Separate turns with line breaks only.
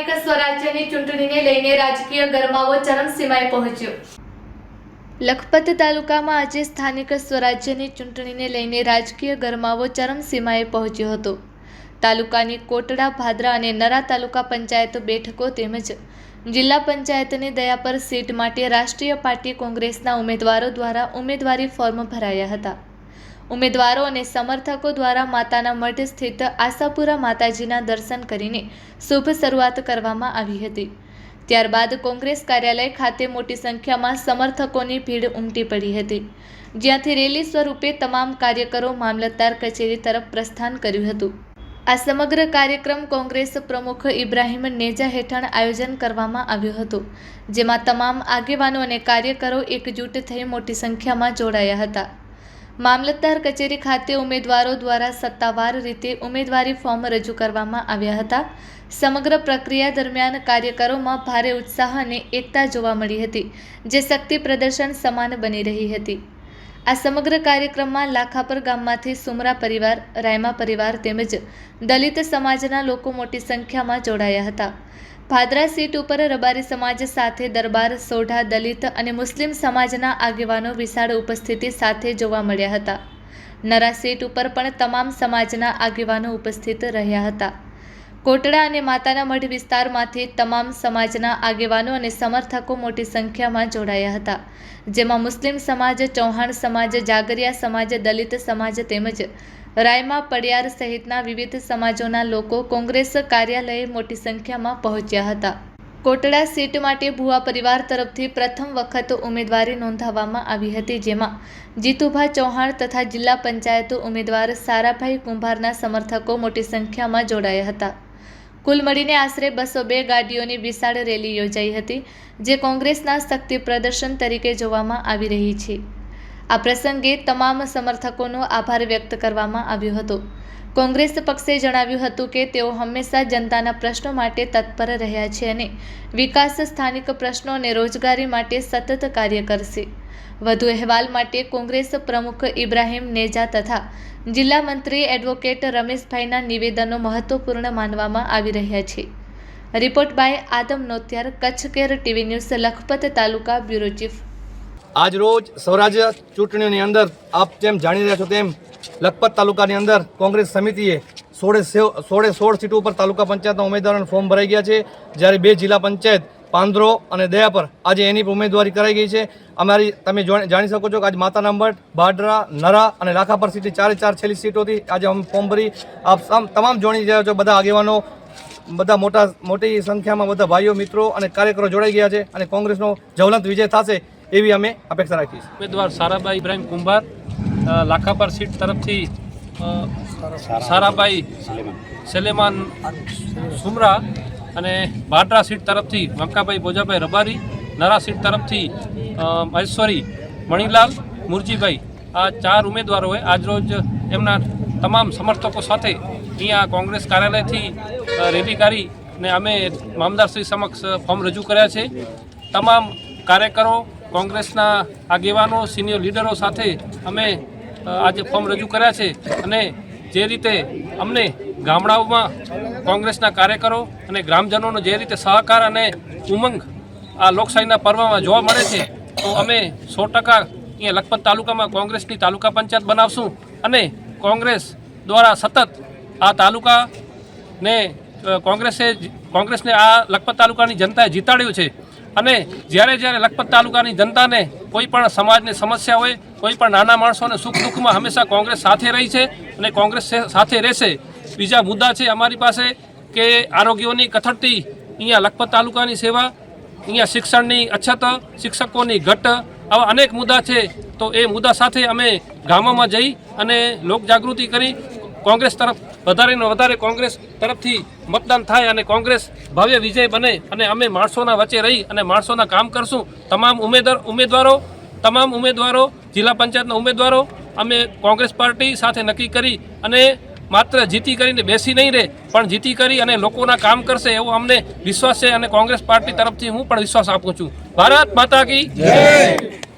સ્થાનિક સ્વરાજ્યની ચૂંટણીને લઈને રાજકીય ગરમાવો ચરમસીમાએ પહોંચ્યો। લખપત તાલુકામાં આજે સ્થાનિક સ્વરાજ્યની ચૂંટણીને લઈને રાજકીય ગરમાવો ચરમસીમાએ પહોંચ્યો હતો। તાલુકાની કોટડા, ભાદરા અને નરા તાલુકા પંચાયત બેઠકો તેમજ જિલ્લા પંચાયતની દયાપર સીટ માટે રાષ્ટ્રીય પાર્ટી કોંગ્રેસના ઉમેદવારો દ્વારા ઉમેદવારી ફોર્મ ભરાયા હતા। ઉમેદવારો અને સમર્થકો દ્વારા માતાના મઢ સ્થિત આશાપુરા માતાજીના દર્શન કરીને શુભ શરૂઆત કરવામાં આવી હતી। ત્યારબાદ કોંગ્રેસ કાર્યાલય ખાતે મોટી સંખ્યામાં સમર્થકોની ભીડ ઉમટી પડી હતી, જ્યાંથી રેલી સ્વરૂપે તમામ કાર્યકરો મામલતદાર કચેરી તરફ પ્રસ્થાન કર્યું હતું। આ સમગ્ર કાર્યક્રમ કોંગ્રેસ પ્રમુખ ઇબ્રાહીમ નેજા હેઠળ આયોજન કરવામાં આવ્યું હતું, જેમાં તમામ આગેવાનો અને કાર્યકરો એકજૂટ થઈ મોટી સંખ્યામાં જોડાયા હતા। મામલતદાર કચેરી ખાતે ઉમેદવારો દ્વારા સત્તાવાર રીતે ઉમેદવારી ફોર્મ રજૂ કરવામાં આવ્યા હતા। સમગ્ર પ્રક્રિયા દરમિયાન કાર્યકરોમાં ભારે ઉત્સાહ અને એકતા જોવા મળી હતી, જે શક્તિ પ્રદર્શન સમાન બની રહી હતી। આ સમગ્ર કાર્યક્રમમાં લાખાપર ગામમાંથી સુમરા પરિવાર, રાયમા પરિવાર તેમજ દલિત સમાજના લોકો મોટી સંખ્યામાં જોડાયા હતા। ભાદરા સીટ ઉપર રબારી સમાજ સાથે દરબાર, સોઢા, દલિત અને મુસ્લિમ સમાજના આગેવાનો વિશાળ ઉપસ્થિતિ સાથે જોવા મળ્યા હતા। નરા સીટ ઉપર પણ તમામ સમાજના આગેવાનો ઉપસ્થિત રહ્યા હતા। કોટડા અને માતાના મઢ વિસ્તારમાંથી તમામ સમાજના આગેવાનો અને સમર્થકો મોટી સંખ્યામાં જોડાયા હતા, જેમાં મુસ્લિમ સમાજ, ચૌહાણ સમાજ, જાગરિયા સમાજ, દલિત સમાજ તેમજ રાયમા, પડિયાર સહિતના વિવિધ સમાજોના લોકો કોંગ્રેસ કાર્યાલયે મોટી સંખ્યામાં પહોંચ્યા હતા। કોટડા સીટ માટે ભુવા પરિવાર તરફથી પ્રથમ વખત ઉમેદવારી નોંધાવવામાં આવી હતી, જેમાં જીતુભા ચૌહાણ તથા જિલ્લા પંચાયત ઉમેદવાર સારાભાઈ કુંભારના સમર્થકો મોટી સંખ્યામાં જોડાયા હતા। કુલ મળીને આશરે 202 ગાડીઓની વિશાળ રેલી યોજાઈ હતી, જે કોંગ્રેસના શક્તિ પ્રદર્શન તરીકે જોવામાં આવી રહી છે। આ પ્રસંગે તમામ સમર્થકોનો આભાર વ્યક્ત કરવામાં આવ્યો હતો। કોંગ્રેસ પક્ષે જણાવ્યું હતું કે તેઓ હંમેશા જનતાના પ્રશ્નો માટે તત્પર રહ્યા છે અને વિકાસ, સ્થાનિક પ્રશ્નો અને રોજગારી માટે સતત કાર્ય કરશે। વધુ અહેવાલ માટે કોંગ્રેસ પ્રમુખ ઇબ્રાહીમ નેજા તથા જિલ્લા મંત્રી એડવોકેટ રમેશભાઈના નિવેદનો મહત્વપૂર્ણ માનવામાં આવી રહ્યા છે। Report by Adam Notiyar, Kutch care TV news, Lakhpat taluka bureau chief.
આજ રોજ સ્વરાજ્ય ચૂંટણીઓની અંદર આપ જેમ જાણી રહ્યા છો તેમ લખપત તાલુકાની અંદર કોંગ્રેસ સમિતિએ 16 સીટો ઉપર તાલુકા પંચાયતના ઉમેદવારોના ફોર્મ ભરાઈ ગયા છે, જ્યારે 2 જિલ્લા પંચાયત પાંદરો અને દયાપર આજે એની ઉમેદવારી કરાઈ ગઈ છે। અમારી તમે જાણી શકો છો કે આજે માતાના મઢ, ભાદરા, નરા અને લાખાપર સીટની 4 છેલ્લી સીટોથી આજે અમે ફોર્મ ભરી આપ તમામ જાણી રહ્યા છો। બધા આગેવાનો, બધા મોટી સંખ્યામાં બધા ભાઈઓ, મિત્રો અને કાર્યકરો જોડાઈ ગયા છે અને કોંગ્રેસનો જ્વલંત વિજય થશે એવી અમે અપેક્ષા રાખીએ છીએ।
ઉમેદવાર સારાભાઈ ઇબ્રાહીમ કુંભાર, લાખાપર સીટ તરફથી સારાભાઈ સલેમાન સુમરા અને ભાદરા સીટ તરફથી મંકાભાઈ બોજાભાઈ રબારી, નરા સીટ તરફથી મહેશ્વરી મણીલાલ મુરજીભાઈ, આ 4 ઉમેદવારોએ આજરોજ એમના તમામ સમર્થકો સાથે અહીંયા કોંગ્રેસ કાર્યાલયથી રેલી કાઢીને અમે મામદારશ્રી સમક્ષ ફોર્મ રજૂ કર્યા છે। તમામ કાર્યકરો, કોંગ્રેસના આગેવાનો, સિનિયર લીડરો સાથે અમે આજે ફોર્મ રજૂ કર્યા છે અને જે રીતે અમને ગામડાઓમાં કોંગ્રેસના કાર્યકરો અને ગ્રામજનોનો જે રીતે સહકાર અને ઉમંગ આ લોકશાહીના પર્વમાં જોવા મળે છે, તો અમે 100% અહીંયા લખપત તાલુકામાં કોંગ્રેસની તાલુકા પંચાયત બનાવશું અને કોંગ્રેસ દ્વારા સતત આ તાલુકાને કોંગ્રેસને આ લખપત તાલુકાની જનતાએ જીતાડ્યું છે અને જ્યારે લખપત તાલુકાની જનતાને કોઈ પણ સમાજની સમસ્યા હોય, કોઈ પણ નાના માણસોને સુખ દુઃખમાં હંમેશા કોંગ્રેસ સાથે રહી છે અને કોંગ્રેસ સાથે રહેશે। બીજા મુદ્દા છે અમારી પાસે કે આરોગ્યની કથળતી અહીંયા લખપત તાલુકાની સેવા, અહીંયા શિક્ષણની અછત, શિક્ષકોની ઘટ, આવા અનેક મુદ્દા છે। તો એ મુદ્દા સાથે અમે ગામોમાં જઈ અને લોકજાગૃતિ કરી કોંગ્રેસ તરફ વધારે કોંગ્રેસ તરફથી મતદાન થાય અને કોંગ્રેસ ભવ્ય વિજય બને અને અમે માણસોના વચ્ચે રહી અને માણસોના કામ કરશું। તમામ ઉમેદવારો, જિલ્લા પંચાયતના ઉમેદવારો અમે કોંગ્રેસ પાર્ટી સાથે નક્કી કરી અને માત્ર જીતી કરીને બેસી નહીં રહે, પણ જીતી કરી અને લોકોના કામ કરશે એવો અમને વિશ્વાસ છે અને કોંગ્રેસ પાર્ટી તરફથી હું પણ વિશ્વાસ આપું છું। ભારત માતા કી જય।